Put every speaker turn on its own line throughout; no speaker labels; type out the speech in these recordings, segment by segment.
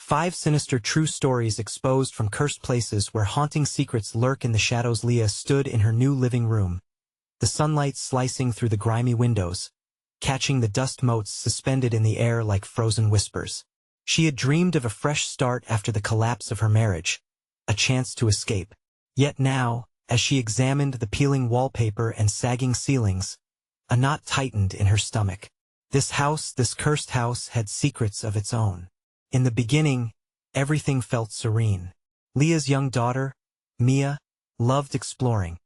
5 sinister true stories exposed from cursed places where haunting secrets lurk in the shadows. Leah stood in her new living room, the sunlight slicing through the grimy windows, catching the dust motes suspended in the air like frozen whispers. She had dreamed of a fresh start after the collapse of her marriage, a chance to escape. Yet now, as she examined the peeling wallpaper and sagging ceilings, a knot tightened in her stomach. This house, this cursed house, had secrets of its own. In the beginning, everything felt serene. Leah's young daughter, Mia, loved exploring,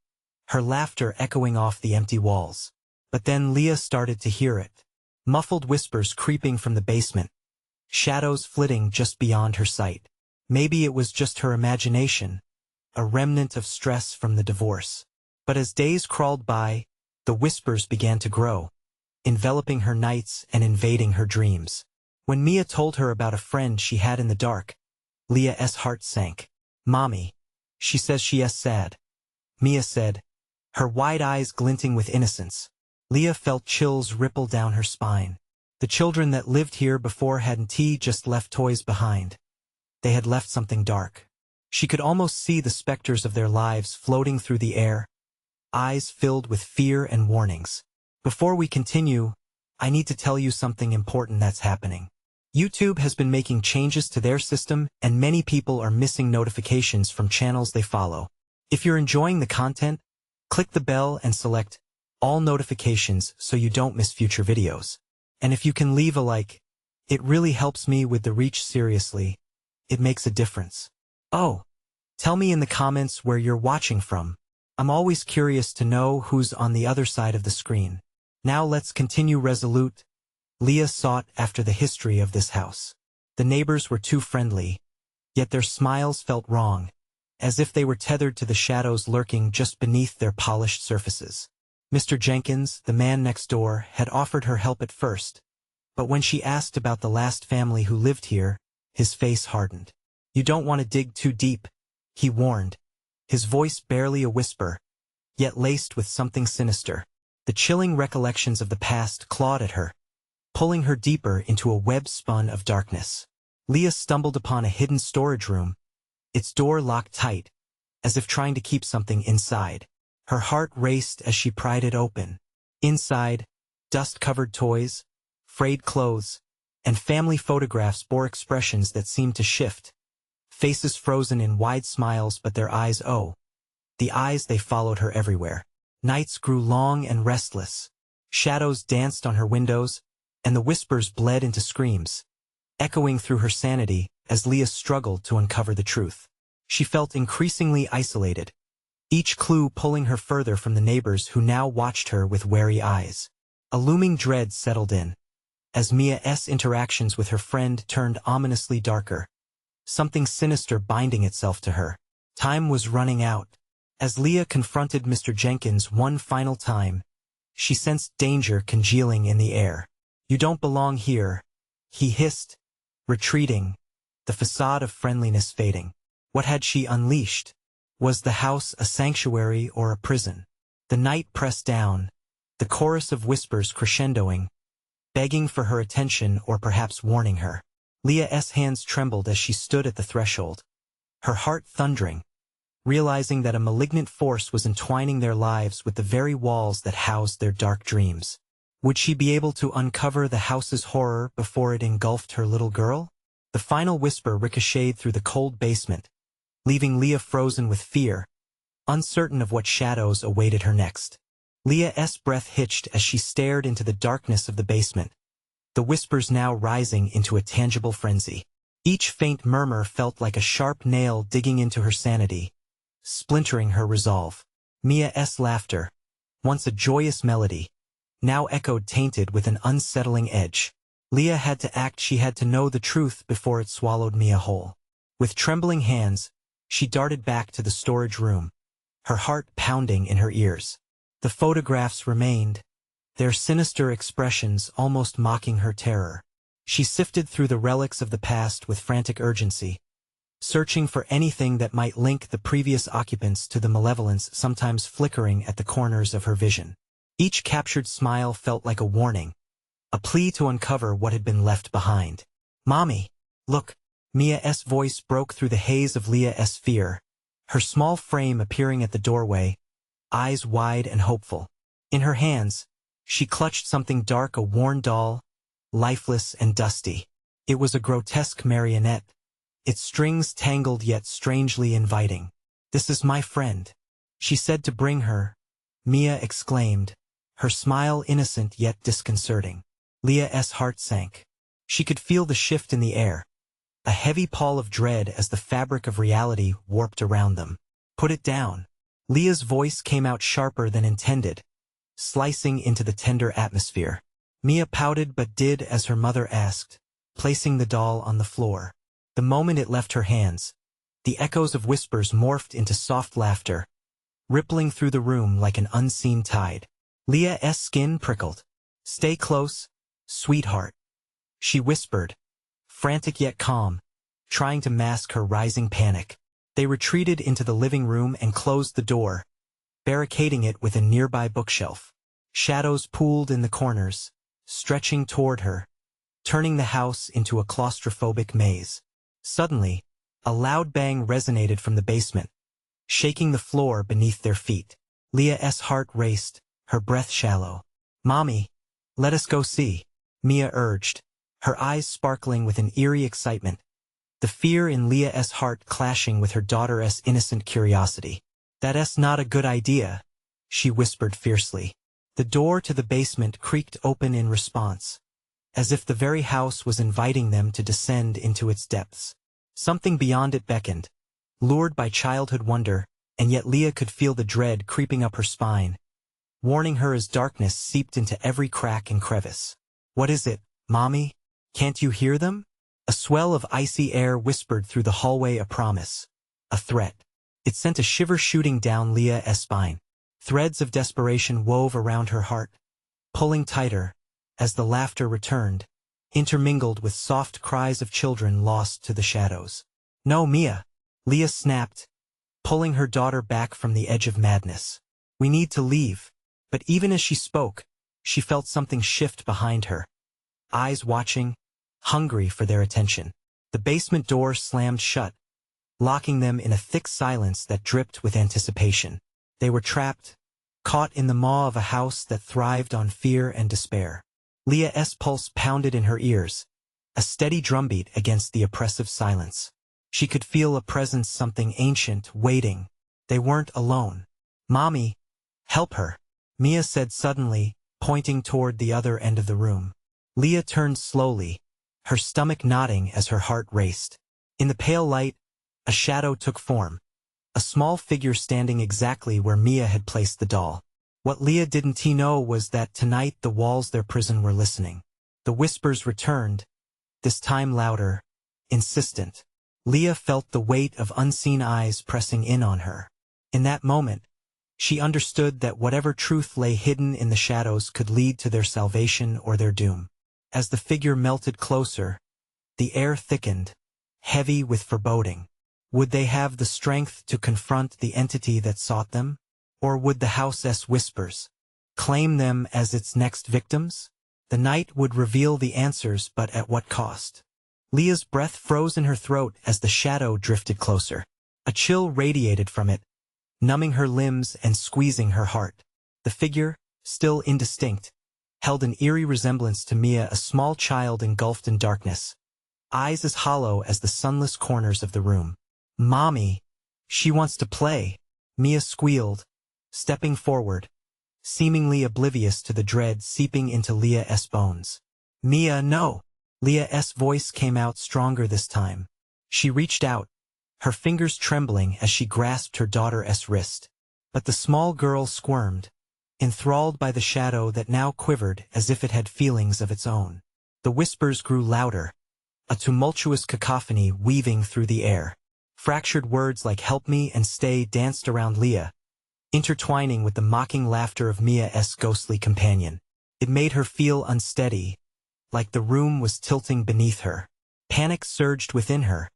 her laughter echoing off the empty walls. But then Leah started to hear it. Muffled whispers creeping from the basement, shadows flitting just beyond her sight. Maybe it was just her imagination, a remnant of stress from the divorce. But as days crawled by, the whispers began to grow, enveloping her nights and invading her dreams. When Mia told her about a friend she had in the dark, Leah's heart sank. "Mommy," she says she is sad. Mia said, her wide eyes glinting with innocence. Leah felt chills ripple down her spine. The children that lived here before hadn't just left toys behind. They had left something dark. She could almost see the specters of their lives floating through the air, eyes filled with fear and warnings. Before we continue, I need to tell you something important that's happening. YouTube has been making changes to their system, and many people are missing notifications from channels they follow. If you're enjoying the content, click the bell and select all notifications so you don't miss future videos. And if you can leave a like, it really helps me with the reach. Seriously, it makes a difference. Oh, tell me in the comments where you're watching from. I'm always curious to know who's on the other side of the screen. Now let's continue. Resolute, Leah sought after the history of this house. The neighbors were too friendly, yet their smiles felt wrong, as if they were tethered to the shadows lurking just beneath their polished surfaces. Mr. Jenkins, the man next door, had offered her help at first, but when she asked about the last family who lived here, his face hardened. "You don't want to dig too deep," he warned, his voice barely a whisper, yet laced with something sinister. The chilling recollections of the past clawed at her, pulling her deeper into a web spun of darkness. Leah stumbled upon a hidden storage room, its door locked tight, as if trying to keep something inside. Her heart raced as she pried it open. Inside, dust-covered toys, frayed clothes, and family photographs bore expressions that seemed to shift. Faces frozen in wide smiles, but their eyes, oh, the eyes, they followed her everywhere. Nights grew long and restless. Shadows danced on her windows, and the whispers bled into screams, echoing through her sanity as Leah struggled to uncover the truth. She felt increasingly isolated, each clue pulling her further from the neighbors who now watched her with wary eyes. A looming dread settled in, as Mia's interactions with her friend turned ominously darker, something sinister binding itself to her. Time was running out. As Leah confronted Mr. Jenkins one final time, she sensed danger congealing in the air. "You don't belong here," he hissed, retreating, the facade of friendliness fading. What had she unleashed? Was the house a sanctuary or a prison? The night pressed down, the chorus of whispers crescendoing, begging for her attention or perhaps warning her. Leah's hands trembled as she stood at the threshold, her heart thundering, realizing that a malignant force was entwining their lives with the very walls that housed their dark dreams. Would she be able to uncover the house's horror before it engulfed her little girl? The final whisper ricocheted through the cold basement, leaving Leah frozen with fear, uncertain of what shadows awaited her next. Leah's breath hitched as she stared into the darkness of the basement, the whispers now rising into a tangible frenzy. Each faint murmur felt like a sharp nail digging into her sanity, splintering her resolve. Mia's laughter, once a joyous melody, now echoed tainted with an unsettling edge. Leah had to act. She had to know the truth before it swallowed Mia whole. With trembling hands, she darted back to the storage room, her heart pounding in her ears. The photographs remained, their sinister expressions almost mocking her terror. She sifted through the relics of the past with frantic urgency, searching for anything that might link the previous occupants to the malevolence sometimes flickering at the corners of her vision. Each captured smile felt like a warning, a plea to uncover what had been left behind. "Mommy, look," Mia's voice broke through the haze of Leah's fear, her small frame appearing at the doorway, eyes wide and hopeful. In her hands, she clutched something dark, a worn doll, lifeless and dusty. It was a grotesque marionette, its strings tangled yet strangely inviting. "This is my friend," she said to bring her, Mia exclaimed, her smile innocent yet disconcerting. Leah's heart sank. She could feel the shift in the air, a heavy pall of dread as the fabric of reality warped around them. "Put it down." Leah's voice came out sharper than intended, slicing into the tender atmosphere. Mia pouted but did as her mother asked, placing the doll on the floor. The moment it left her hands, the echoes of whispers morphed into soft laughter, rippling through the room like an unseen tide. Leah's skin prickled. "Stay close, sweetheart," she whispered, frantic yet calm, trying to mask her rising panic. They retreated into the living room and closed the door, barricading it with a nearby bookshelf. Shadows pooled in the corners, stretching toward her, turning the house into a claustrophobic maze. Suddenly, a loud bang resonated from the basement, shaking the floor beneath their feet. Leah's heart raced, her breath shallow. "Mommy, let us go see," Mia urged, her eyes sparkling with an eerie excitement, the fear in Leah's heart clashing with her daughter's innocent curiosity. "That's not a good idea," she whispered fiercely. The door to the basement creaked open in response, as if the very house was inviting them to descend into its depths. Something beyond it beckoned, lured by childhood wonder, and yet Leah could feel the dread creeping up her spine, warning her as darkness seeped into every crack and crevice. "What is it, Mommy? Can't you hear them?" A swell of icy air whispered through the hallway, a promise, a threat. It sent a shiver shooting down Leah's spine. Threads of desperation wove around her heart, pulling tighter, as the laughter returned, intermingled with soft cries of children lost to the shadows. "No, Mia," Leah snapped, pulling her daughter back from the edge of madness. "We need to leave." But even as she spoke, she felt something shift behind her. Eyes watching, hungry for their attention. The basement door slammed shut, locking them in a thick silence that dripped with anticipation. They were trapped, caught in the maw of a house that thrived on fear and despair. Leah's pulse pounded in her ears, a steady drumbeat against the oppressive silence. She could feel a presence, something ancient, waiting. They weren't alone. "Mommy, help her," Mia said suddenly, pointing toward the other end of the room. Leah turned slowly, her stomach knotting as her heart raced. In the pale light, a shadow took form, a small figure standing exactly where Mia had placed the doll. What Leah didn't know was that tonight the walls their prison were listening. The whispers returned, this time louder, insistent. Leah felt the weight of unseen eyes pressing in on her. In that moment, she understood that whatever truth lay hidden in the shadows could lead to their salvation or their doom. As the figure melted closer, the air thickened, heavy with foreboding. Would they have the strength to confront the entity that sought them? Or would the house's whispers claim them as its next victims? The night would reveal the answers, but at what cost? Leah's breath froze in her throat as the shadow drifted closer. A chill radiated from it, numbing her limbs and squeezing her heart. The figure, still indistinct, held an eerie resemblance to Mia, a small child engulfed in darkness, eyes as hollow as the sunless corners of the room. "Mommy, she wants to play," Mia squealed, stepping forward, seemingly oblivious to the dread seeping into Leah's bones. "Mia, no!" Leah's voice came out stronger this time. She reached out, her fingers trembling as she grasped her daughter's wrist. But the small girl squirmed, enthralled by the shadow that now quivered as if it had feelings of its own. The whispers grew louder, a tumultuous cacophony weaving through the air. Fractured words like "help me" and "stay" danced around Leah, intertwining with the mocking laughter of Mia's ghostly companion. It made her feel unsteady, like the room was tilting beneath her. Panic surged within her,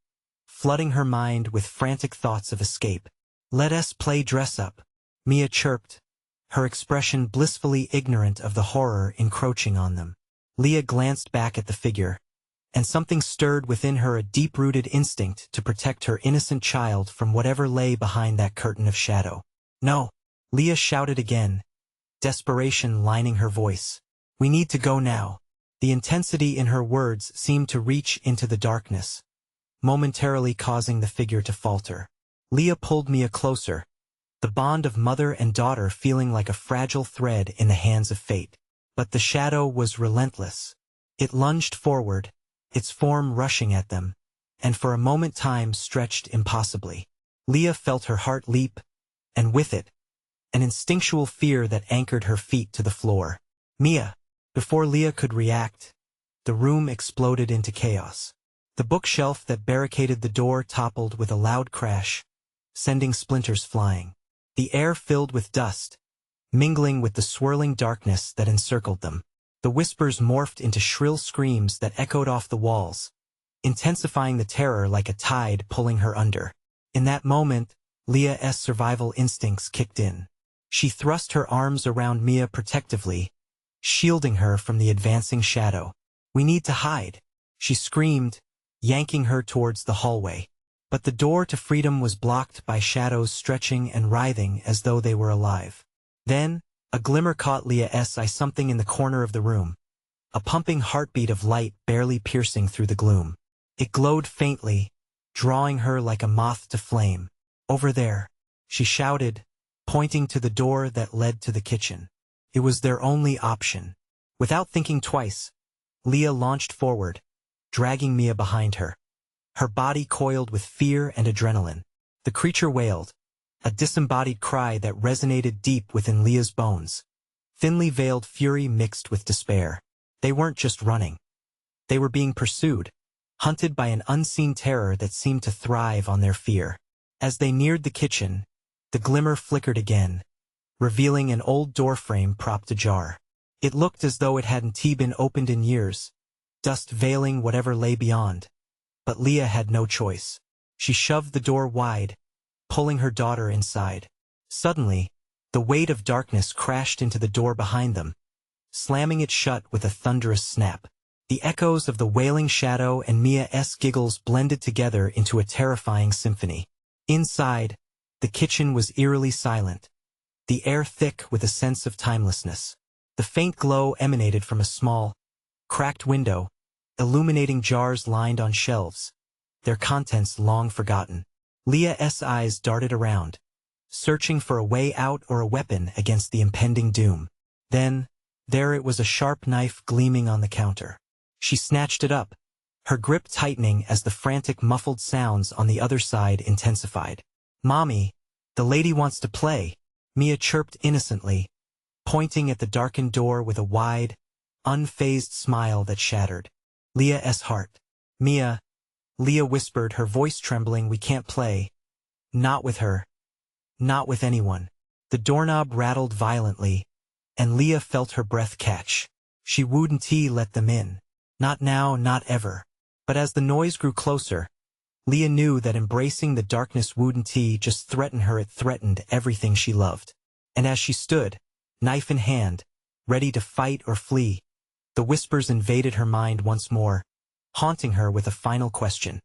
flooding her mind with frantic thoughts of escape. "Let us play dress-up," Mia chirped, her expression blissfully ignorant of the horror encroaching on them. Leah glanced back at the figure, and something stirred within her, a deep-rooted instinct to protect her innocent child from whatever lay behind that curtain of shadow. "No!" Leah shouted again, desperation lining her voice. "We need to go now." The intensity in her words seemed to reach into the darkness, momentarily causing the figure to falter. Leah pulled Mia closer, the bond of mother and daughter feeling like a fragile thread in the hands of fate. But the shadow was relentless. It lunged forward, its form rushing at them, and for a moment time stretched impossibly. Leah felt her heart leap, and with it, an instinctual fear that anchored her feet to the floor. "Mia!" Before Leah could react, the room exploded into chaos. The bookshelf that barricaded the door toppled with a loud crash, sending splinters flying. The air filled with dust, mingling with the swirling darkness that encircled them. The whispers morphed into shrill screams that echoed off the walls, intensifying the terror like a tide pulling her under. In that moment, Leah's survival instincts kicked in. She thrust her arms around Mia protectively, shielding her from the advancing shadow. "We need to hide," she screamed, yanking her towards the hallway. But the door to freedom was blocked by shadows stretching and writhing as though they were alive. Then, a glimmer caught Leah's eye, something in the corner of the room, a pumping heartbeat of light barely piercing through the gloom. It glowed faintly, drawing her like a moth to flame. "Over there," she shouted, pointing to the door that led to the kitchen. It was their only option. Without thinking twice, Leah launched forward, dragging Mia behind her. Her body coiled with fear and adrenaline. The creature wailed, a disembodied cry that resonated deep within Leah's bones. Thinly veiled fury mixed with despair. They weren't just running. They were being pursued, hunted by an unseen terror that seemed to thrive on their fear. As they neared the kitchen, the glimmer flickered again, revealing an old doorframe propped ajar. It looked as though it hadn't been opened in years, dust veiling whatever lay beyond. But Leah had no choice. She shoved the door wide, pulling her daughter inside. Suddenly, the weight of darkness crashed into the door behind them, slamming it shut with a thunderous snap. The echoes of the wailing shadow and Mia's giggles blended together into a terrifying symphony. Inside, the kitchen was eerily silent, the air thick with a sense of timelessness. The faint glow emanated from a small, cracked window, illuminating jars lined on shelves, their contents long forgotten. Leah's eyes darted around, searching for a way out or a weapon against the impending doom. Then, there it was, a sharp knife gleaming on the counter. She snatched it up, her grip tightening as the frantic muffled sounds on the other side intensified. "Mommy, the lady wants to play," Mia chirped innocently, pointing at the darkened door with a wide, unfazed smile that shattered Leah's heart. "Mia," Leah whispered, her voice trembling, "we can't play. Not with her. Not with anyone." The doorknob rattled violently, and Leah felt her breath catch. She wouldn't let them in. Not now, not ever. But as the noise grew closer, Leah knew that embracing the darkness wouldn't just threaten her, it threatened everything she loved. And as she stood, knife in hand, ready to fight or flee, the whispers invaded her mind once more, haunting her with a final question.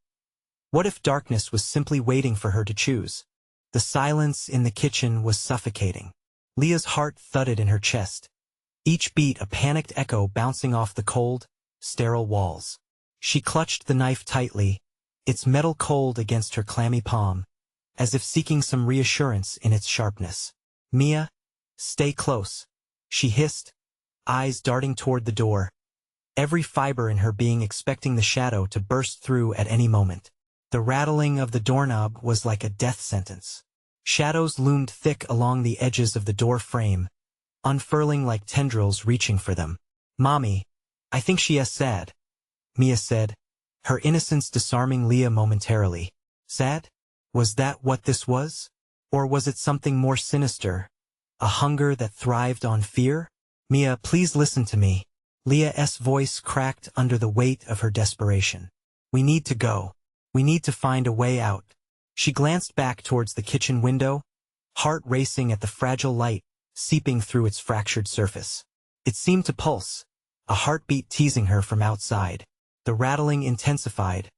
What if darkness was simply waiting for her to choose? The silence in the kitchen was suffocating. Leah's heart thudded in her chest, each beat a panicked echo bouncing off the cold, sterile walls. She clutched the knife tightly, its metal cold against her clammy palm, as if seeking some reassurance in its sharpness. "Mia, stay close," she hissed, eyes darting toward the door, every fiber in her being expecting the shadow to burst through at any moment. The rattling of the doorknob was like a death sentence. Shadows loomed thick along the edges of the door frame, unfurling like tendrils reaching for them. "Mommy, I think she is sad," Mia said, her innocence disarming Leah momentarily. Sad? Was that what this was? Or was it something more sinister? A hunger that thrived on fear? "Mia, please listen to me." Leah's voice cracked under the weight of her desperation. "We need to go. We need to find a way out." She glanced back towards the kitchen window, heart racing at the fragile light seeping through its fractured surface. It seemed to pulse, a heartbeat teasing her from outside. The rattling intensified,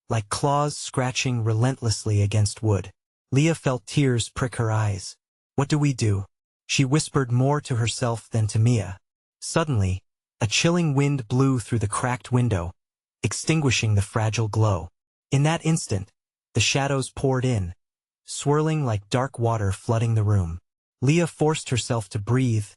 like claws scratching relentlessly against wood. Leah felt tears prick her eyes. What do we do? She whispered more to herself than to Mia. Suddenly, a chilling wind blew through the cracked window, extinguishing the fragile glow. In that instant, the shadows poured in, swirling like dark water flooding the room. Leah forced herself to breathe,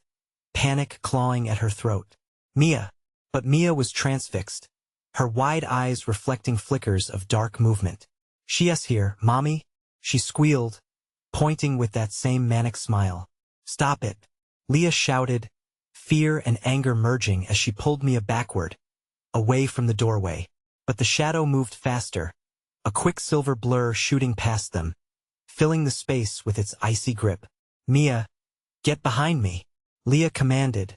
panic clawing at her throat. Mia! But Mia was transfixed, her wide eyes reflecting flickers of dark movement. "She's here, Mommy," she squealed, pointing with that same manic smile. "Stop it," Leah shouted, fear and anger merging as she pulled Mia backward, away from the doorway. But the shadow moved faster, a quick silver blur shooting past them, filling the space with its icy grip. "Mia, get behind me," Leah commanded,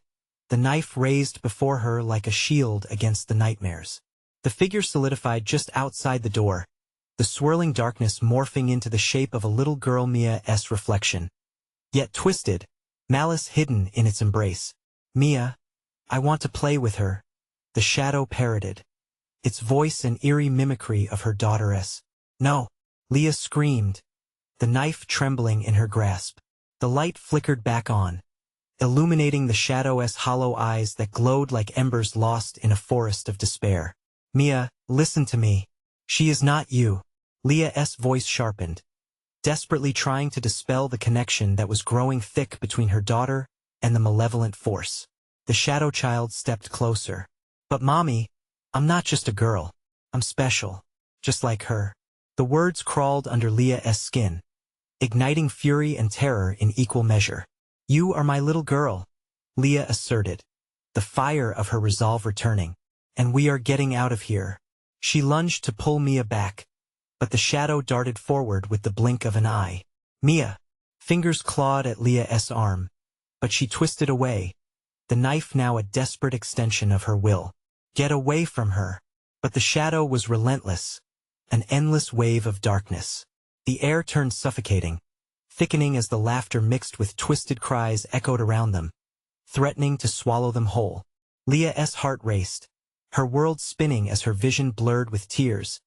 the knife raised before her like a shield against the nightmares. The figure solidified just outside the door, the swirling darkness morphing into the shape of a little girl, Mia's reflection. Yet twisted, malice hidden in its embrace. "Mia, I want to play with her," the shadow parroted, its voice an eerie mimicry of her daughteress. "No," Leah screamed, the knife trembling in her grasp. The light flickered back on, illuminating the shadow's hollow eyes that glowed like embers lost in a forest of despair. "Mia, listen to me. She is not you." Leah's voice sharpened, desperately trying to dispel the connection that was growing thick between her daughter and the malevolent force. The shadow child stepped closer. "But Mommy, I'm not just a girl. I'm special. Just like her." The words crawled under Leah's skin, igniting fury and terror in equal measure. "You are my little girl," Leah asserted, the fire of her resolve returning. "And we are getting out of here." She lunged to pull Mia back, but the shadow darted forward with the blink of an eye. "Mia!" Fingers clawed at Leah's arm, but she twisted away, the knife now a desperate extension of her will. "Get away from her." But the shadow was relentless, an endless wave of darkness. The air turned suffocating, thickening as the laughter mixed with twisted cries echoed around them, threatening to swallow them whole. Leah's heart raced, her world spinning as her vision blurred with tears,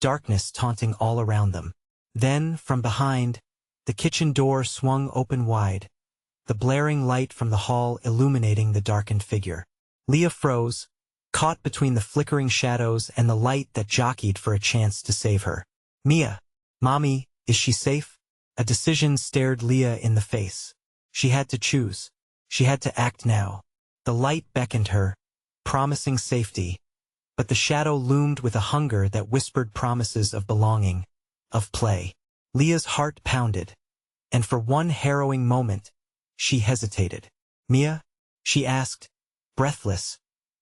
darkness taunting all around them. Then, from behind, the kitchen door swung open wide, the blaring light from the hall illuminating the darkened figure. Leah froze, caught between the flickering shadows and the light that jockeyed for a chance to save her. "Mia, Mommy, is she safe?" A decision stared Leah in the face. She had to choose. She had to act now. The light beckoned her, promising safety, but the shadow loomed with a hunger that whispered promises of belonging, of play. Leah's heart pounded, and for one harrowing moment, she hesitated. "Mia?" she asked, breathless,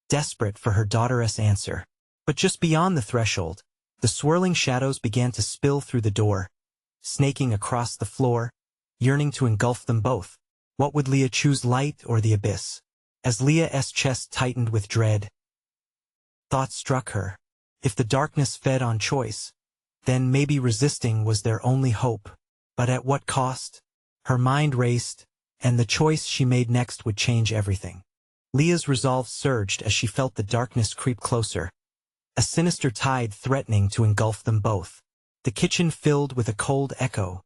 desperate for her daughter's answer. But just beyond the threshold, the swirling shadows began to spill through the door, snaking across the floor, yearning to engulf them both. What would Leah choose, light or the abyss? As Leah's chest tightened with dread, thought struck her. If the darkness fed on choice, then maybe resisting was their only hope. But at what cost? Her mind raced, and the choice she made next would change everything. Leah's resolve surged as she felt the darkness creep closer, a sinister tide threatening to engulf them both. The kitchen filled with a cold echo.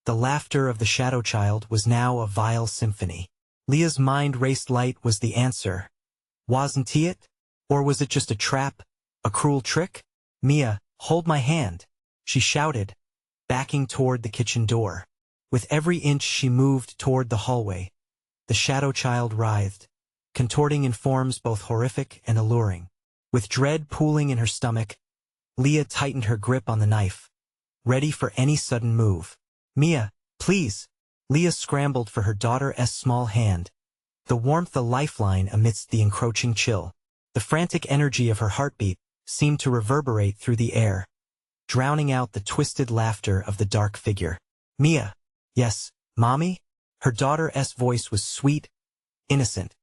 The laughter of the shadow child was now a vile symphony. Leah's mind raced. Light was the answer. Wasn't he it? Or was it just a trap, a cruel trick? "Mia, hold my hand," she shouted, backing toward the kitchen door. With every inch she moved toward the hallway, the shadow child writhed, contorting in forms both horrific and alluring. With dread pooling in her stomach, Leah tightened her grip on the knife, ready for any sudden move. "Mia, please!" Leah scrambled for her daughter's small hand, the warmth a lifeline amidst the encroaching chill. The frantic energy of her heartbeat seemed to reverberate through the air, drowning out the twisted laughter of the dark figure. "Mia!" "Yes, Mommy?" Her daughter's voice was sweet, innocent.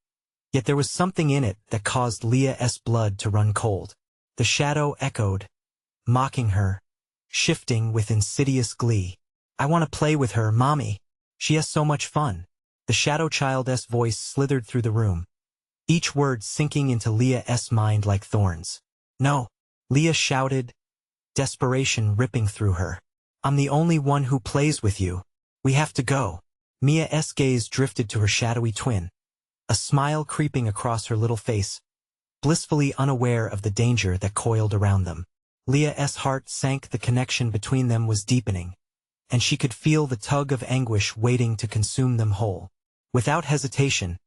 Yet there was something in it that caused Leah's blood to run cold. The shadow echoed, mocking her, shifting with insidious glee. "I want to play with her, Mommy. She has so much fun." The shadow child's voice slithered through the room, each word sinking into Leah's mind like thorns. No, Leah shouted, desperation ripping through her. I'm the only one who plays with you. We have to go. Mia's gaze drifted to her shadowy twin, a smile creeping across her little face, blissfully unaware of the danger that coiled around them. Leah's heart sank. The connection between them was deepening, and she could feel the tug of anguish waiting to consume them whole. Without hesitation,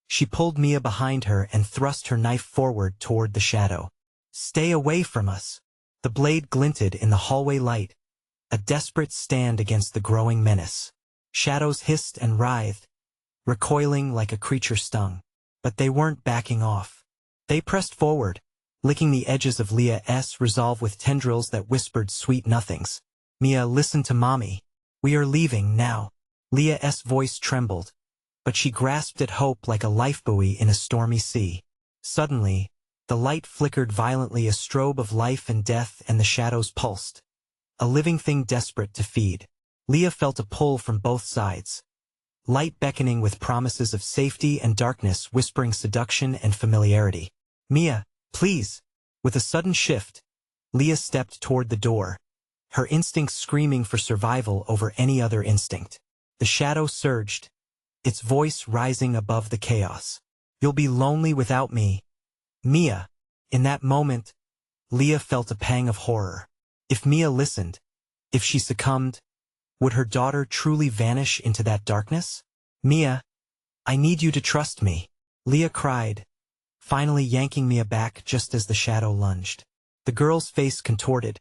she pulled Mia behind her and thrust her knife forward toward the shadow. Stay away from us. The blade glinted in the hallway light, a desperate stand against the growing menace. Shadows hissed and writhed, recoiling like a creature stung. But they weren't backing off. They pressed forward, licking the edges of Leah's resolve with tendrils that whispered sweet nothings. Mia, listen to Mommy. We are leaving now. Leah's voice trembled, but she grasped at hope like a lifebuoy in a stormy sea. Suddenly, the light flickered violently, a strobe of life and death, and the shadows pulsed. A living thing desperate to feed. Leah felt a pull from both sides. Light beckoning with promises of safety, and darkness whispering seduction and familiarity. Mia, please. With a sudden shift, Leah stepped toward the door, her instincts screaming for survival over any other instinct. The shadow surged, its voice rising above the chaos. You'll be lonely without me, Mia. In that moment, Leah felt a pang of horror. If Mia listened, if she succumbed, would her daughter truly vanish into that darkness? Mia, I need you to trust me, Leah cried, finally yanking Mia back just as the shadow lunged. The girl's face contorted,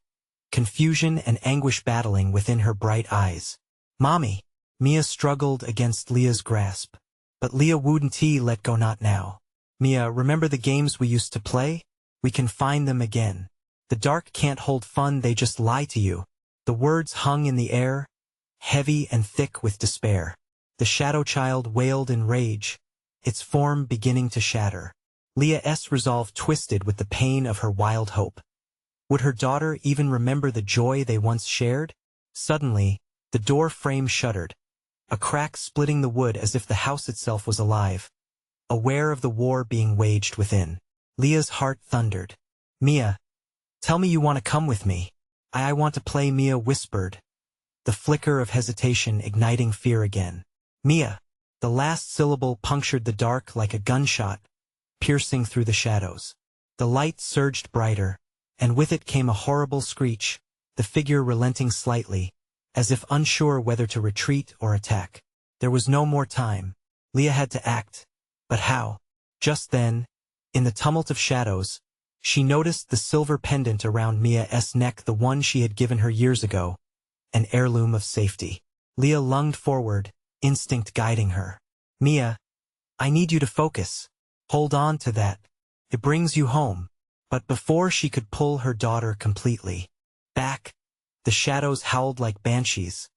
confusion and anguish battling within her bright eyes. Mommy, Mia struggled against Leah's grasp. But Leah wouldn't let go. Not now. Mia, remember the games we used to play? We can find them again. The dark can't hold fun, they just lie to you. The words hung in the air, heavy and thick with despair. The shadow child wailed in rage, its form beginning to shatter. Leah's resolve twisted with the pain of her wild hope. Would her daughter even remember the joy they once shared? Suddenly, the door frame shuddered, a crack splitting the wood as if the house itself was alive, aware of the war being waged within. Leah's heart thundered. Mia, tell me you want to come with me. I want to play, Mia whispered, the flicker of hesitation igniting fear again. Mia. The last syllable punctured the dark like a gunshot, piercing through the shadows. The light surged brighter, and with it came a horrible screech, the figure relenting slightly, as if unsure whether to retreat or attack. There was no more time. Leah had to act. But how? Just then, in the tumult of shadows, she noticed the silver pendant around Mia's neck, the one she had given her years ago, an heirloom of safety. Leah lunged forward, instinct guiding her. Mia, I need you to focus. Hold on to that. It brings you home. But before she could pull her daughter completely back, the shadows howled like banshees,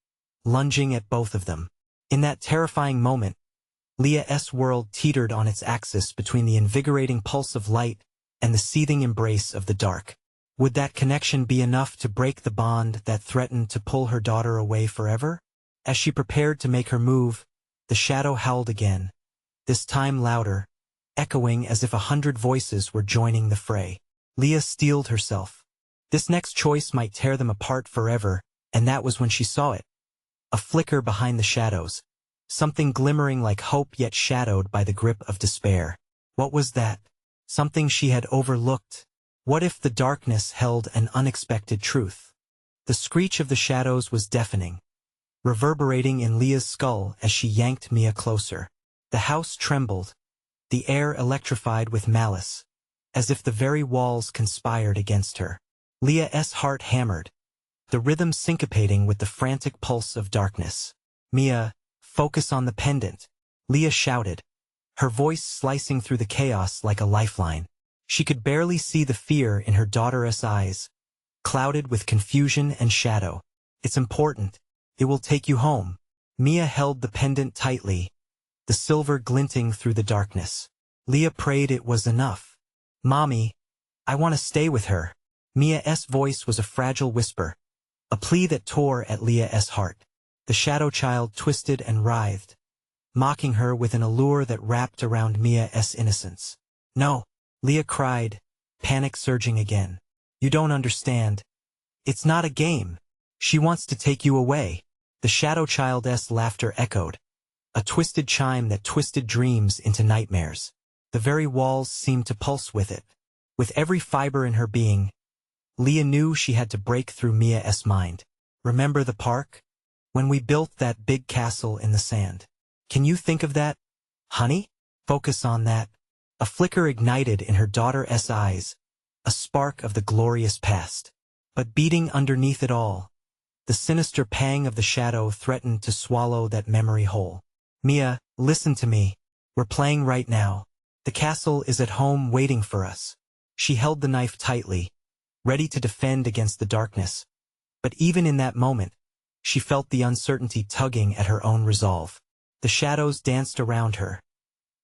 lunging at both of them. In that terrifying moment, Leah's world teetered on its axis between the invigorating pulse of light and the seething embrace of the dark. Would that connection be enough to break the bond that threatened to pull her daughter away forever? As she prepared to make her move, the shadow howled again, this time louder, echoing as if 100 voices were joining the fray. Leah steeled herself. This next choice might tear them apart forever, and that was when she saw it. A flicker behind the shadows, something glimmering like hope yet shadowed by the grip of despair. What was that? Something she had overlooked. What if the darkness held an unexpected truth? The screech of the shadows was deafening, reverberating in Leah's skull as she yanked Mia closer. The house trembled, the air electrified with malice, as if the very walls conspired against her. Leah's heart hammered, the rhythm syncopating with the frantic pulse of darkness. Mia, focus on the pendant, Leah shouted, her voice slicing through the chaos like a lifeline. She could barely see the fear in her daughter's eyes, clouded with confusion and shadow. It's important. It will take you home. Mia held the pendant tightly, the silver glinting through the darkness. Leah prayed it was enough. Mommy, I want to stay with her. Mia's voice was a fragile whisper, a plea that tore at Leah's heart. The shadow child twisted and writhed, mocking her with an allure that wrapped around Mia's innocence. No, Leah cried, panic surging again. You don't understand. It's not a game. She wants to take you away. The shadow child's laughter echoed, a twisted chime that twisted dreams into nightmares. The very walls seemed to pulse with it. With every fiber in her being, Leah knew she had to break through Mia's mind. Remember the park? When we built that big castle in the sand. Can you think of that, honey? Focus on that. A flicker ignited in her daughter's eyes, a spark of the glorious past. But beating underneath it all, the sinister pang of the shadow threatened to swallow that memory whole. Mia, listen to me. We're playing right now. The castle is at home waiting for us. She held the knife tightly, ready to defend against the darkness. But even in that moment, she felt the uncertainty tugging at her own resolve. The shadows danced around her,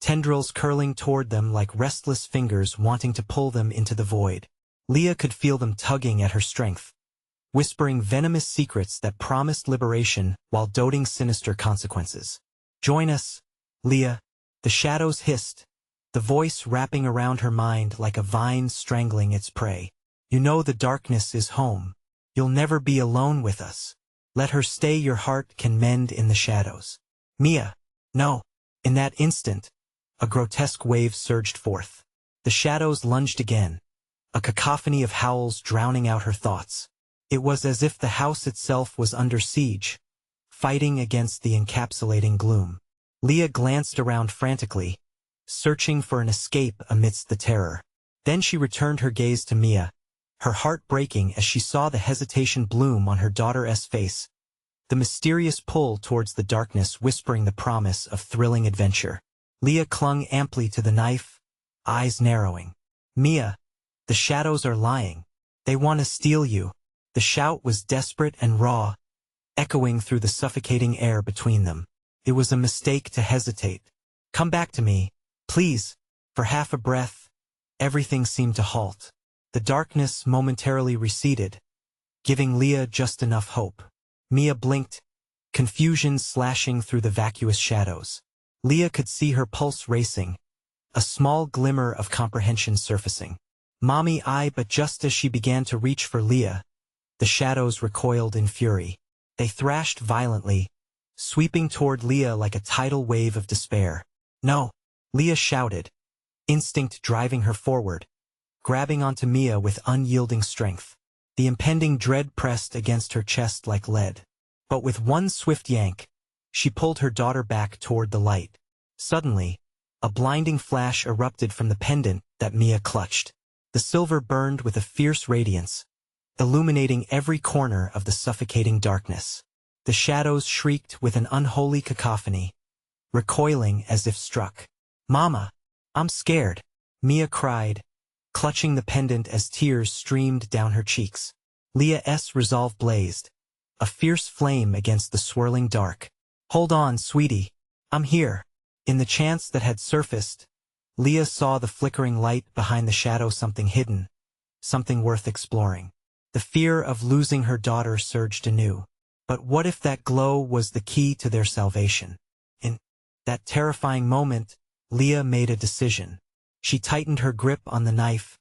tendrils curling toward them like restless fingers wanting to pull them into the void. Leah could feel them tugging at her strength, whispering venomous secrets that promised liberation while doting sinister consequences. Join us, Leah, the shadows hissed, the voice wrapping around her mind like a vine strangling its prey. You know the darkness is home. You'll never be alone with us. Let her stay, your heart can mend in the shadows. Mia, no. In that instant, a grotesque wave surged forth. The shadows lunged again, a cacophony of howls drowning out her thoughts. It was as if the house itself was under siege, fighting against the encapsulating gloom. Leah glanced around frantically, searching for an escape amidst the terror. Then she returned her gaze to Mia, her heart breaking as she saw the hesitation bloom on her daughter's face, the mysterious pull towards the darkness whispering the promise of thrilling adventure. Leah clung amply to the knife, eyes narrowing. Mia, the shadows are lying. They want to steal you. The shout was desperate and raw, echoing through the suffocating air between them. It was a mistake to hesitate. Come back to me, please. For half a breath, everything seemed to halt. The darkness momentarily receded, giving Leah just enough hope. Mia blinked, confusion slashing through the vacuous shadows. Leah could see her pulse racing, a small glimmer of comprehension surfacing. Mommy, but just as she began to reach for Leah, the shadows recoiled in fury. They thrashed violently, sweeping toward Leah like a tidal wave of despair. No! Leah shouted, instinct driving her forward, grabbing onto Mia with unyielding strength. The impending dread pressed against her chest like lead. But with one swift yank, she pulled her daughter back toward the light. Suddenly, a blinding flash erupted from the pendant that Mia clutched. The silver burned with a fierce radiance, illuminating every corner of the suffocating darkness. The shadows shrieked with an unholy cacophony, recoiling as if struck. Mama, I'm scared, Mia cried, clutching the pendant as tears streamed down her cheeks. Leah's resolve blazed, a fierce flame against the swirling dark. Hold on, sweetie. I'm here. In the chance that had surfaced, Leah saw the flickering light behind the shadow, something hidden, something worth exploring. The fear of losing her daughter surged anew. But what if that glow was the key to their salvation? In that terrifying moment, Leah made a decision. She tightened her grip on the knife,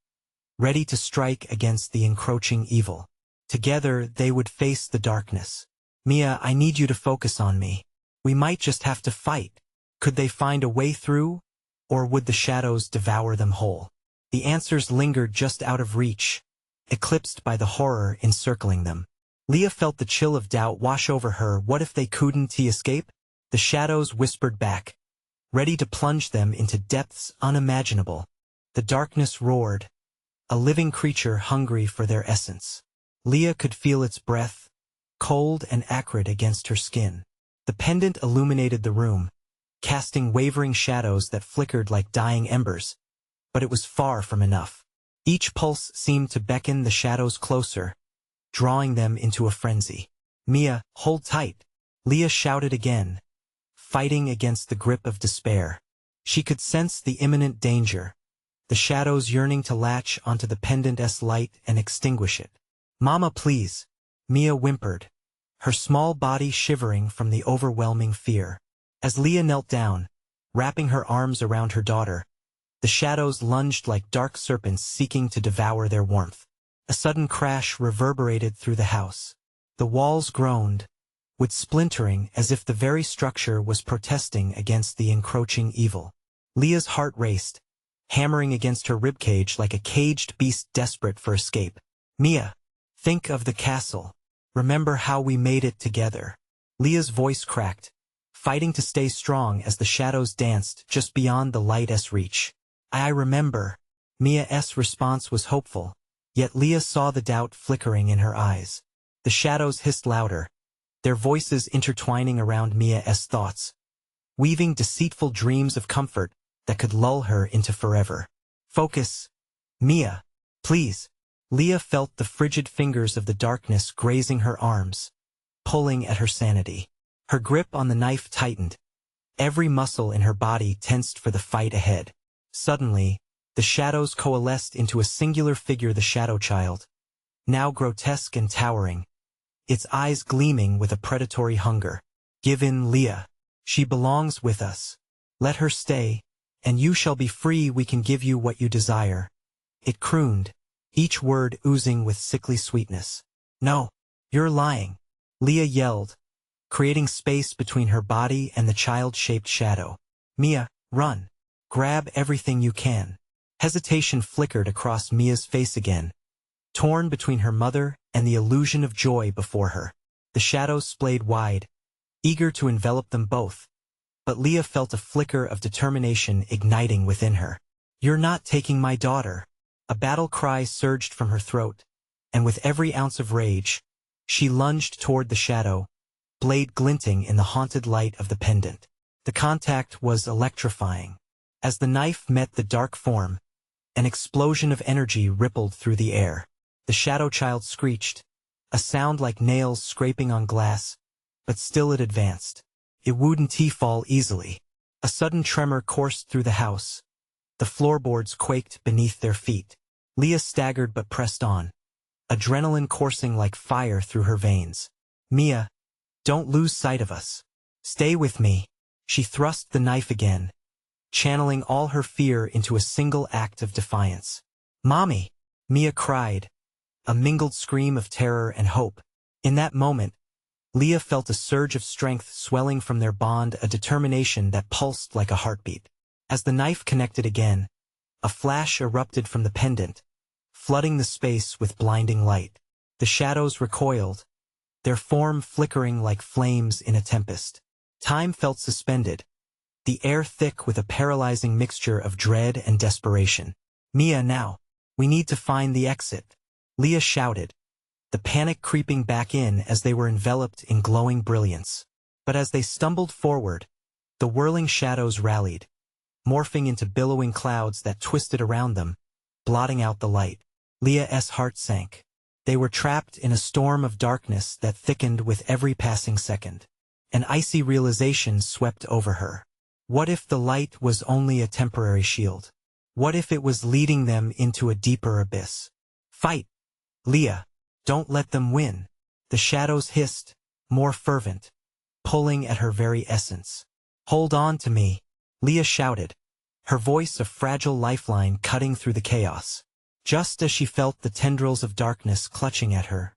ready to strike against the encroaching evil. Together, they would face the darkness. Mia, I need you to focus on me. We might just have to fight. Could they find a way through, or would the shadows devour them whole? The answers lingered just out of reach, eclipsed by the horror encircling them. Leah felt the chill of doubt wash over her. What if they couldn't escape? The shadows whispered back, ready to plunge them into depths unimaginable. The darkness roared, a living creature hungry for their essence. Leah could feel its breath, cold and acrid against her skin. The pendant illuminated the room, casting wavering shadows that flickered like dying embers. But it was far from enough. Each pulse seemed to beckon the shadows closer, drawing them into a frenzy. Mia, hold tight, Leah shouted again, fighting against the grip of despair. She could sense the imminent danger, the shadows yearning to latch onto the pendant's light and extinguish it. Mama, please, Mia whimpered, her small body shivering from the overwhelming fear. As Leah knelt down, wrapping her arms around her daughter, The shadows lunged like dark serpents seeking to devour their warmth. A sudden crash reverberated through the house. The walls groaned, with splintering as if the very structure was protesting against the encroaching evil. Leah's heart raced, hammering against her ribcage like a caged beast desperate for escape. Mia, think of the castle. Remember how we made it together. Leah's voice cracked, fighting to stay strong as the shadows danced just beyond the light's reach. I remember. Mia's response was hopeful, yet Leah saw the doubt flickering in her eyes. The shadows hissed louder, their voices intertwining around Mia's thoughts, weaving deceitful dreams of comfort that could lull her into forever. Focus. Mia, please. Leah felt the frigid fingers of the darkness grazing her arms, pulling at her sanity. Her grip on the knife tightened, every muscle in her body tensed for the fight ahead. Suddenly, the shadows coalesced into a singular figure, the Shadow Child, now grotesque and towering, its eyes gleaming with a predatory hunger. Give in, Leah. She belongs with us. Let her stay, and you shall be free. We can give you what you desire. It crooned, each word oozing with sickly sweetness. No, you're lying. Leah yelled, creating space between her body and the child-shaped shadow. Mia, run. Grab everything you can. Hesitation flickered across Mia's face again, torn between her mother and the illusion of joy before her. The shadows splayed wide, eager to envelop them both, but Leah felt a flicker of determination igniting within her. You're not taking my daughter. A battle cry surged from her throat, and with every ounce of rage, she lunged toward the shadow, blade glinting in the haunted light of the pendant. The contact was electrifying. As the knife met the dark form, an explosion of energy rippled through the air. The Shadow Child screeched, a sound like nails scraping on glass, but still it advanced. It wouldn't fall easily. A sudden tremor coursed through the house. The floorboards quaked beneath their feet. Leah staggered but pressed on, adrenaline coursing like fire through her veins. Mia, don't lose sight of us. Stay with me. She thrust the knife again, channeling all her fear into a single act of defiance. Mommy! Mia cried, a mingled scream of terror and hope. In that moment, Leah felt a surge of strength swelling from their bond, a determination that pulsed like a heartbeat. As the knife connected again, a flash erupted from the pendant, flooding the space with blinding light. The shadows recoiled, their form flickering like flames in a tempest. Time felt suspended, the air thick with a paralyzing mixture of dread and desperation. Mia, now. We need to find the exit. Leah shouted, the panic creeping back in as they were enveloped in glowing brilliance. But as they stumbled forward, the whirling shadows rallied, morphing into billowing clouds that twisted around them, blotting out the light. Leah's heart sank. They were trapped in a storm of darkness that thickened with every passing second. An icy realization swept over her. What if the light was only a temporary shield? What if it was leading them into a deeper abyss? Fight! Leah, don't let them win. The shadows hissed, more fervent, pulling at her very essence. Hold on to me, Leah shouted, her voice a fragile lifeline cutting through the chaos. Just as she felt the tendrils of darkness clutching at her,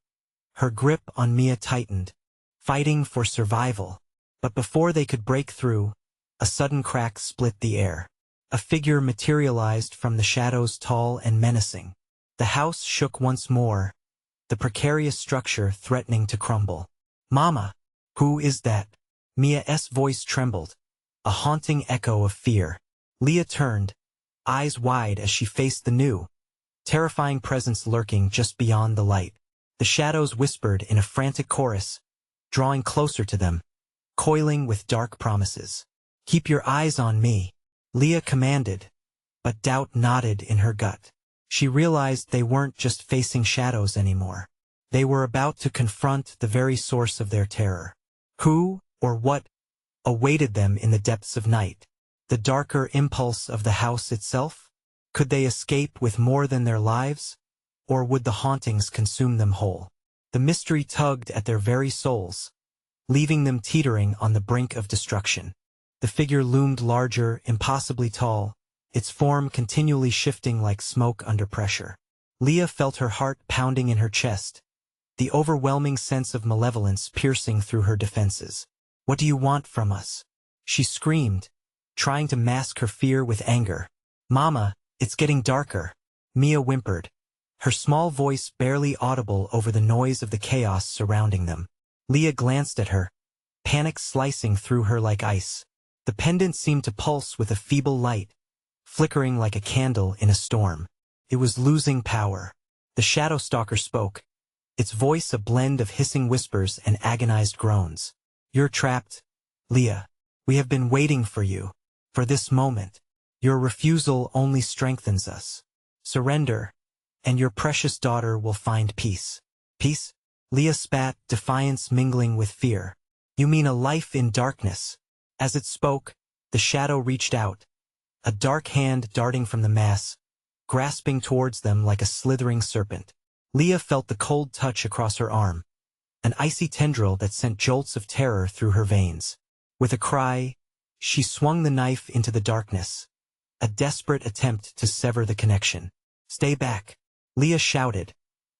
her grip on Mia tightened, fighting for survival. But before they could break through, a sudden crack split the air. A figure materialized from the shadows, tall and menacing. The house shook once more, the precarious structure threatening to crumble. Mama! Who is that? Mia's voice trembled, a haunting echo of fear. Leah turned, eyes wide as she faced the new, terrifying presence lurking just beyond the light. The shadows whispered in a frantic chorus, drawing closer to them, coiling with dark promises. Keep your eyes on me, Leah commanded, but doubt knotted in her gut. She realized they weren't just facing shadows anymore. They were about to confront the very source of their terror. Who, or what, awaited them in the depths of night? The darker impulse of the house itself? Could they escape with more than their lives? Or would the hauntings consume them whole? The mystery tugged at their very souls, leaving them teetering on the brink of destruction. The figure loomed larger, impossibly tall, its form continually shifting like smoke under pressure. Leah felt her heart pounding in her chest, the overwhelming sense of malevolence piercing through her defenses. "What do you want from us?" she screamed, trying to mask her fear with anger. "Mama, it's getting darker," Mia whimpered, her small voice barely audible over the noise of the chaos surrounding them. Leah glanced at her, panic slicing through her like ice. The pendant seemed to pulse with a feeble light, flickering like a candle in a storm. It was losing power. The Shadow Stalker spoke, its voice a blend of hissing whispers and agonized groans. "You're trapped, Leah. We have been waiting for you, for this moment. Your refusal only strengthens us. Surrender, and your precious daughter will find peace." "Peace?" Leah spat, defiance mingling with fear. "You mean a life in darkness?" As it spoke, the shadow reached out, a dark hand darting from the mass, grasping towards them like a slithering serpent. Leah felt the cold touch across her arm, an icy tendril that sent jolts of terror through her veins. With a cry, she swung the knife into the darkness, a desperate attempt to sever the connection. "Stay back," Leah shouted,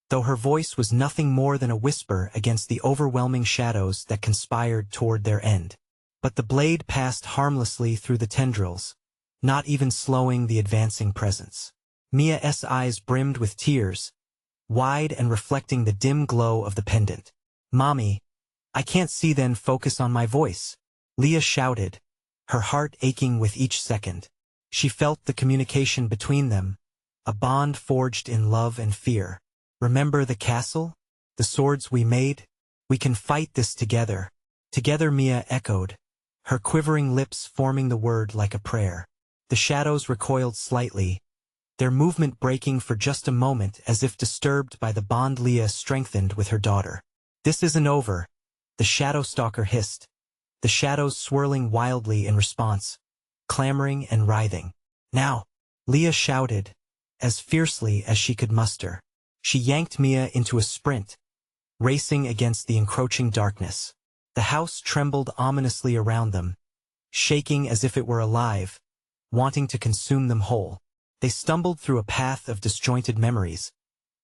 though her voice was nothing more than a whisper against the overwhelming shadows that conspired toward their end. But the blade passed harmlessly through the tendrils, not even slowing the advancing presence. Mia's eyes brimmed with tears, wide and reflecting the dim glow of the pendant. "Mommy, I can't see then focus on my voice," Leah shouted, her heart aching with each second. She felt the communication between them, a bond forged in love and fear. "Remember the castle? The swords we made? We can fight this together." Together, Mia echoed, her quivering lips forming the word like a prayer. The shadows recoiled slightly, their movement breaking for just a moment as if disturbed by the bond Leah strengthened with her daughter. "This isn't over," the Shadow Stalker hissed, the shadows swirling wildly in response, clamoring and writhing. "Now!" Leah shouted, as fiercely as she could muster. She yanked Mia into a sprint, racing against the encroaching darkness. The house trembled ominously around them, shaking as if it were alive, wanting to consume them whole. They stumbled through a path of disjointed memories,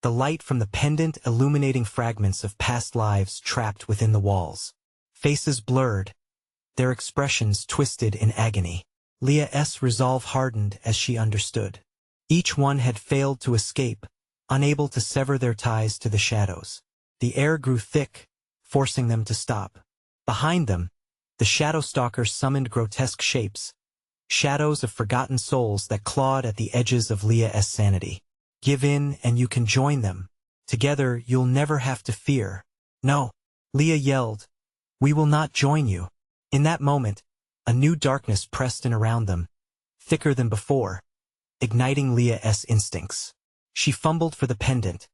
the light from the pendant illuminating fragments of past lives trapped within the walls. Faces blurred, their expressions twisted in agony. Leah's resolve hardened as she understood. Each one had failed to escape, unable to sever their ties to the shadows. The air grew thick, forcing them to stop. Behind them, the Shadow Stalker summoned grotesque shapes, shadows of forgotten souls that clawed at the edges of Leah's sanity. "Give in and you can join them. Together you'll never have to fear." "No," Leah yelled. "We will not join you." In that moment, a new darkness pressed in around them, thicker than before, igniting Leah's instincts. She fumbled for the pendant,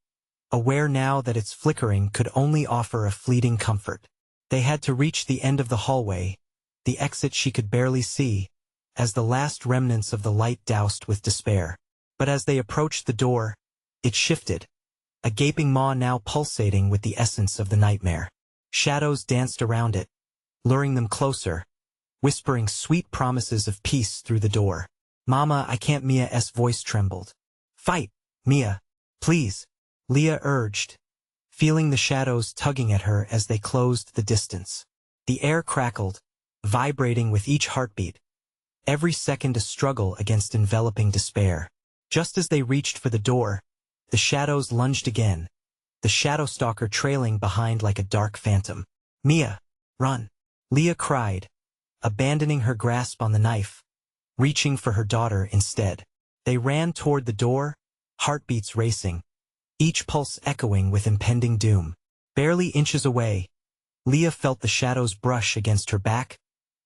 aware now that its flickering could only offer a fleeting comfort. They had to reach the end of the hallway, the exit she could barely see, as the last remnants of the light doused with despair. But as they approached the door, it shifted, a gaping maw now pulsating with the essence of the nightmare. Shadows danced around it, luring them closer, whispering sweet promises of peace through the door. "Mama, I can't." Mia's voice trembled. "Fight, Mia, please," Leah urged, feeling the shadows tugging at her as they closed the distance. The air crackled, vibrating with each heartbeat, every second a struggle against enveloping despair. Just as they reached for the door, the shadows lunged again, the Shadow Stalker trailing behind like a dark phantom. "Mia, run!" Leah cried, abandoning her grasp on the knife, reaching for her daughter instead. They ran toward the door, heartbeats racing, each pulse echoing with impending doom. Barely inches away, Leah felt the shadows brush against her back,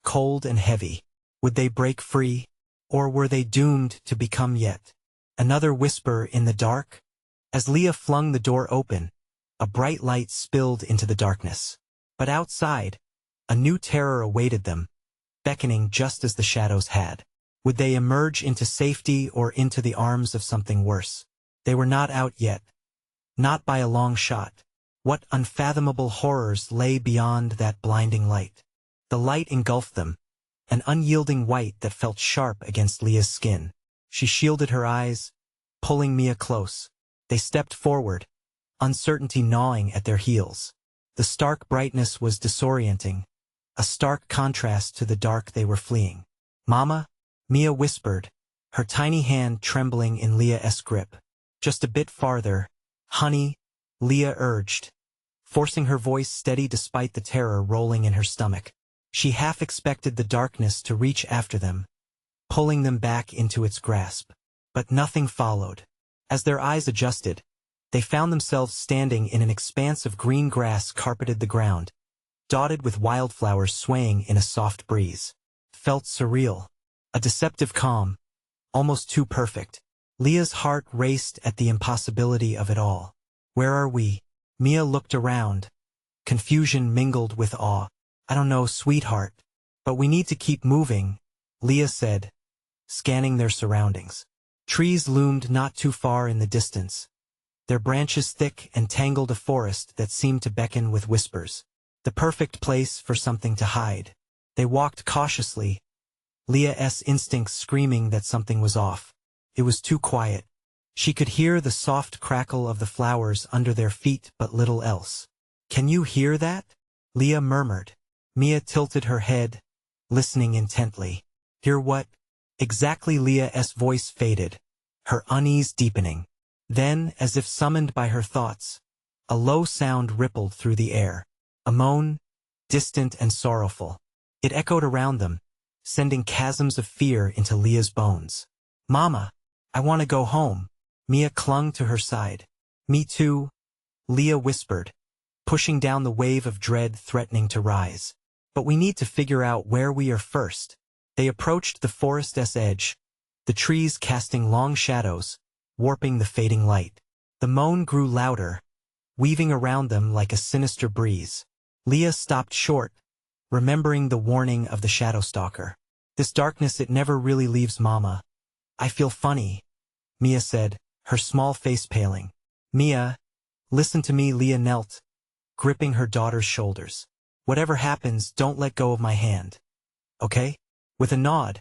cold and heavy. Would they break free, or were they doomed to become yet another whisper in the dark? As Leah flung the door open, a bright light spilled into the darkness. But outside, a new terror awaited them, beckoning just as the shadows had. Would they emerge into safety or into the arms of something worse? They were not out yet. Not by a long shot. What unfathomable horrors lay beyond that blinding light? The light engulfed them, an unyielding white that felt sharp against Leah's skin. She shielded her eyes, pulling Mia close. They stepped forward, uncertainty gnawing at their heels. The stark brightness was disorienting, a stark contrast to the dark they were fleeing. "Mama?" Mia whispered, her tiny hand trembling in Leah's grip. "Just a bit farther, honey," Leah urged, forcing her voice steady despite the terror rolling in her stomach. She half expected the darkness to reach after them, pulling them back into its grasp. But nothing followed. As their eyes adjusted, they found themselves standing in an expanse of green grass carpeted the ground, dotted with wildflowers swaying in a soft breeze. Felt surreal. A deceptive calm, almost too perfect. Leah's heart raced at the impossibility of it all. "Where are we?" Mia looked around, confusion mingled with awe. "I don't know, sweetheart. But we need to keep moving," Leah said, scanning their surroundings. Trees loomed not too far in the distance, their branches thick and tangled, a forest that seemed to beckon with whispers. The perfect place for something to hide. They walked cautiously, Leah's instincts screaming that something was off. It was too quiet. She could hear the soft crackle of the flowers under their feet, but little else. "Can you hear that?" Leah murmured. Mia tilted her head, listening intently. "Hear what?" Exactly. Leah's voice faded, her unease deepening. Then, as if summoned by her thoughts, a low sound rippled through the air. A moan, distant and sorrowful. It echoed around them, sending chasms of fear into Leah's bones. "Mama, I want to go home." Mia clung to her side. "Me too," Leah whispered, pushing down the wave of dread threatening to rise. "But we need to figure out where we are first." They approached the forest's edge, the trees casting long shadows, warping the fading light. The moan grew louder, weaving around them like a sinister breeze. Leah stopped short, remembering the warning of the shadow stalker. "This darkness, it never really leaves Mama. I feel funny," Mia said, her small face paling. "Mia, listen to me." Leah knelt, gripping her daughter's shoulders. "Whatever happens, don't let go of my hand. Okay?" With a nod,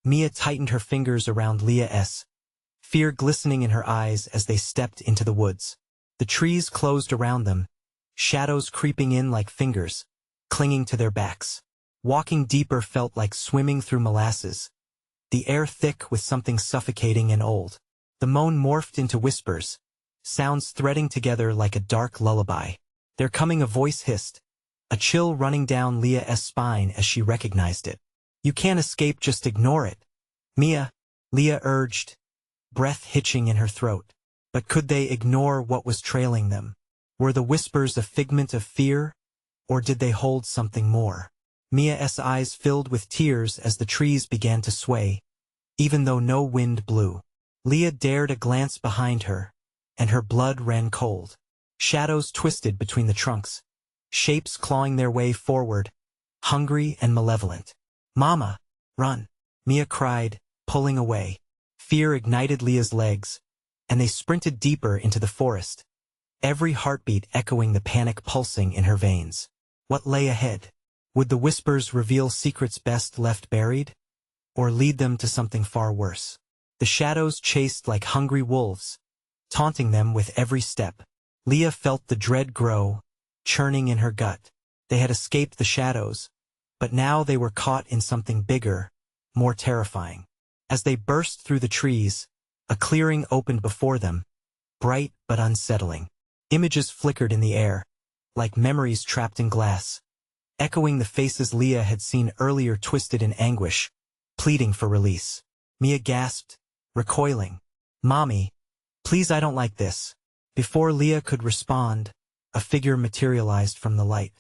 Mia tightened her fingers around Leah's, fear glistening in her eyes as they stepped into the woods. The trees closed around them, shadows creeping in like fingers, clinging to their backs. Walking deeper felt like swimming through molasses, the air thick with something suffocating and old. The moan morphed into whispers, sounds threading together like a dark lullaby. "They're coming," a voice hissed, a chill running down Leah's spine as she recognized it. "You can't escape, just ignore it." "Mia," Leah urged, breath hitching in her throat. But could they ignore what was trailing them? Were the whispers a figment of fear, or did they hold something more? Mia's eyes filled with tears as the trees began to sway, even though no wind blew. Leah dared a glance behind her, and her blood ran cold. Shadows twisted between the trunks, shapes clawing their way forward, hungry and malevolent. "Mama, run!" Mia cried, pulling away. Fear ignited Leah's legs, and they sprinted deeper into the forest, every heartbeat echoing the panic pulsing in her veins. What lay ahead? Would the whispers reveal secrets best left buried, or lead them to something far worse? The shadows chased like hungry wolves, taunting them with every step. Leah felt the dread grow, churning in her gut. They had escaped the shadows, but now they were caught in something bigger, more terrifying. As they burst through the trees, a clearing opened before them, bright but unsettling. Images flickered in the air, like memories trapped in glass, echoing the faces Leah had seen earlier, twisted in anguish, pleading for release. Mia gasped, recoiling. "Mommy, please, I don't like this." Before Leah could respond, a figure materialized from the light.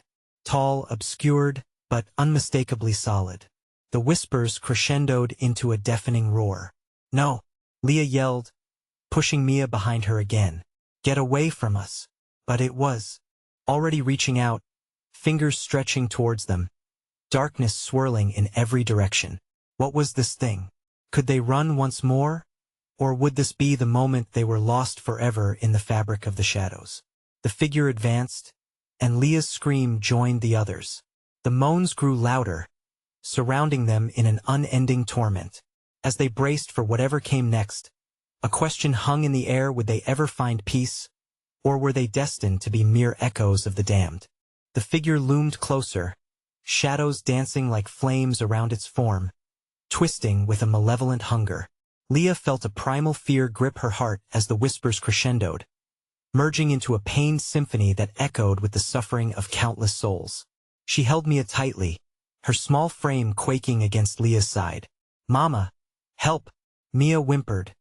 Tall, obscured, but unmistakably solid. The whispers crescendoed into a deafening roar. "No!" Leah yelled, pushing Mia behind her again. "Get away from us!" But it was already reaching out, fingers stretching towards them, darkness swirling in every direction. What was this thing? Could they run once more? Or would this be the moment they were lost forever in the fabric of the shadows? The figure advanced, and Leah's scream joined the others. The moans grew louder, surrounding them in an unending torment. As they braced for whatever came next, a question hung in the air: would they ever find peace, or were they destined to be mere echoes of the damned? The figure loomed closer, shadows dancing like flames around its form, twisting with a malevolent hunger. Leah felt a primal fear grip her heart as the whispers crescendoed, merging into a pained symphony that echoed with the suffering of countless souls. She held Mia tightly, her small frame quaking against Leah's side. "Mama, help!" Mia whimpered,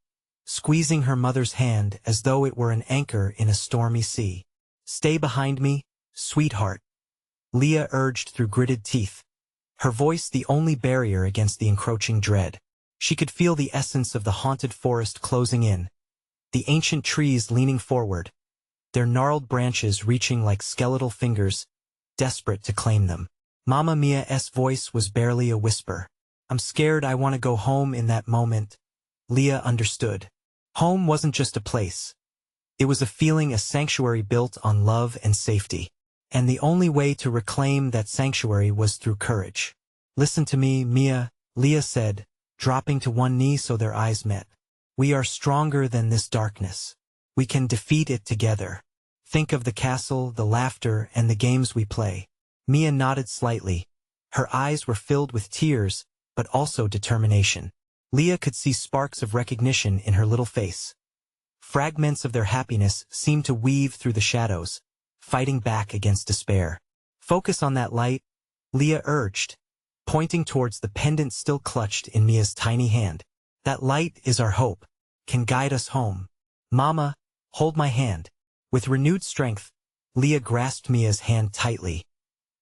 squeezing her mother's hand as though it were an anchor in a stormy sea. "Stay behind me, sweetheart," Leah urged through gritted teeth, her voice the only barrier against the encroaching dread. She could feel the essence of the haunted forest closing in, the ancient trees leaning forward, their gnarled branches reaching like skeletal fingers, desperate to claim them. Mama Mia's voice was barely a whisper. "I'm scared. I want to go home." In that moment, Leah understood. Home wasn't just a place. It was a feeling, a sanctuary built on love and safety. And the only way to reclaim that sanctuary was through courage. "Listen to me, Mia," Leah said, dropping to one knee so their eyes met. "We are stronger than this darkness. We can defeat it together. Think of the castle, the laughter, and the games we play." Mia nodded slightly. Her eyes were filled with tears, but also determination. Leah could see sparks of recognition in her little face. Fragments of their happiness seemed to weave through the shadows, fighting back against despair. "Focus on that light," Leah urged, pointing towards the pendant still clutched in Mia's tiny hand. "That light is our hope, can guide us home. Mama, hold my hand." With renewed strength, Leah grasped Mia's hand tightly,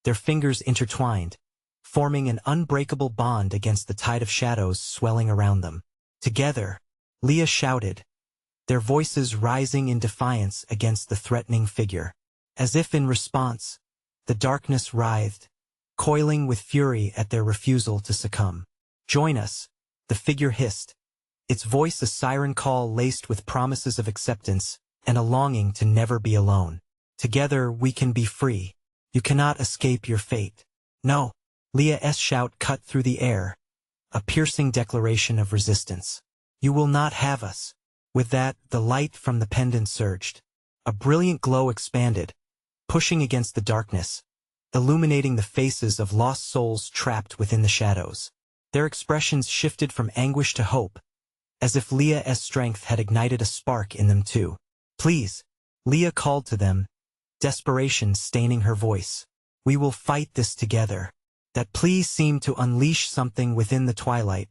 their fingers intertwined, forming an unbreakable bond against the tide of shadows swelling around them. Together, Leah shouted, their voices rising in defiance against the threatening figure. As if in response, the darkness writhed, coiling with fury at their refusal to succumb. "Join us," the figure hissed, its voice a siren call laced with promises of acceptance and a longing to never be alone. "Together we can be free. You cannot escape your fate." "No!" Leah's shout cut through the air, a piercing declaration of resistance. "You will not have us." With that, the light from the pendant surged. A brilliant glow expanded, pushing against the darkness, illuminating the faces of lost souls trapped within the shadows. Their expressions shifted from anguish to hope, as if Leah's strength had ignited a spark in them too. "Please," Leah called to them, desperation staining her voice. "We will fight this together." That plea seemed to unleash something within the twilight,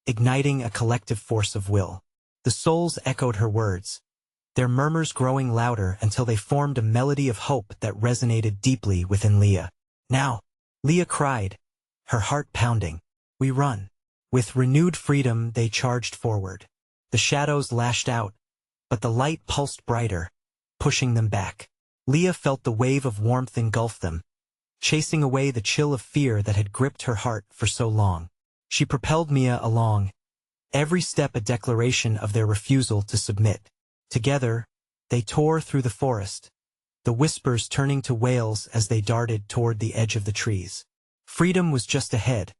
igniting a collective force of will. The souls echoed her words, their murmurs growing louder until they formed a melody of hope that resonated deeply within Leah. "Now!" Leah cried, her heart pounding. "We run." With renewed freedom they charged forward. The shadows lashed out, but the light pulsed brighter, pushing them back. Leah felt the wave of warmth engulf them, chasing away the chill of fear that had gripped her heart for so long. She propelled Mia along, every step a declaration of their refusal to submit. Together, they tore through the forest, the whispers turning to wails as they darted toward the edge of the trees. Freedom was just ahead,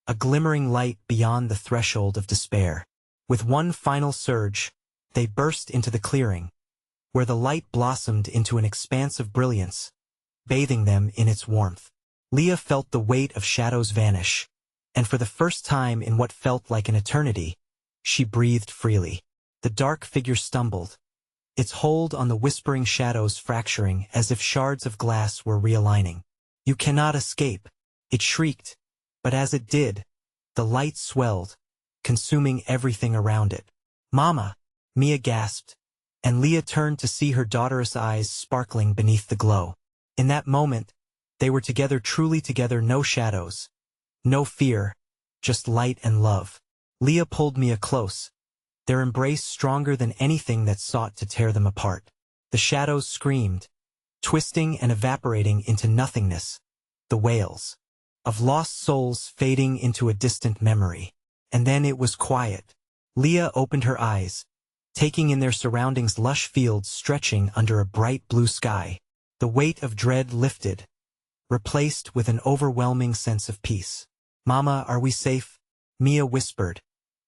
a glimmering light beyond the threshold of despair. With one final surge, they burst into the clearing, where the light blossomed into an expanse of brilliance, bathing them in its warmth. Leah felt the weight of shadows vanish, and for the first time in what felt like an eternity, she breathed freely. The dark figure stumbled, its hold on the whispering shadows fracturing as if shards of glass were realigning. "You cannot escape," it shrieked, but as it did, the light swelled, consuming everything around it. "Mama!" Mia gasped, and Leah turned to see her daughter's eyes sparkling beneath the glow. In that moment, they were together, truly together, no shadows, no fear, just light and love. Leah pulled Mia close, their embrace stronger than anything that sought to tear them apart. The shadows screamed, twisting and evaporating into nothingness, the wails of lost souls fading into a distant memory. And then it was quiet. Leah opened her eyes, taking in their surroundings, lush fields stretching under a bright blue sky. The weight of dread lifted, replaced with an overwhelming sense of peace. "Mama, are we safe?" Mia whispered,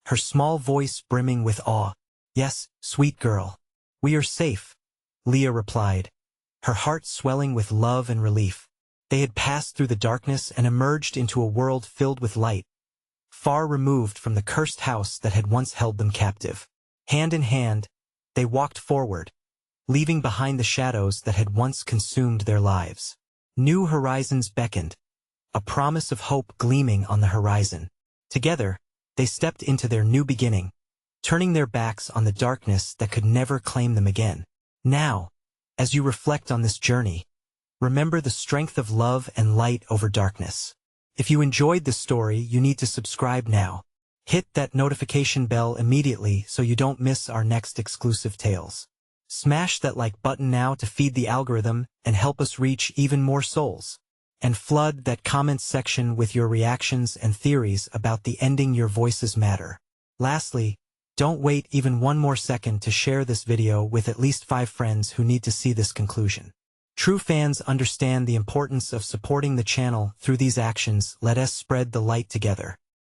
her small voice brimming with awe. "Yes, sweet girl. We are safe," Leah replied, her heart swelling with love and relief. They had passed through the darkness and emerged into a world filled with light, far removed from the cursed house that had once held them captive. Hand in hand, they walked forward, leaving behind the shadows that had once consumed their lives. New horizons beckoned, a promise of hope gleaming on the horizon. Together, they stepped into their new beginning, turning their backs on the darkness that could never claim them again. Now, as you reflect on this journey, remember the strength of love and light over darkness. If you enjoyed this story, you need to subscribe now. Hit that notification bell immediately so you don't miss our next exclusive tales. Smash that like button now to feed the algorithm and help us reach even more souls. And flood that comments section with your reactions and theories about the ending. Your voices matter. Lastly, don't wait even one more second to share this video with at least 5 friends who need to see this conclusion. True fans understand the importance of supporting the channel through these actions. Let us spread the light together.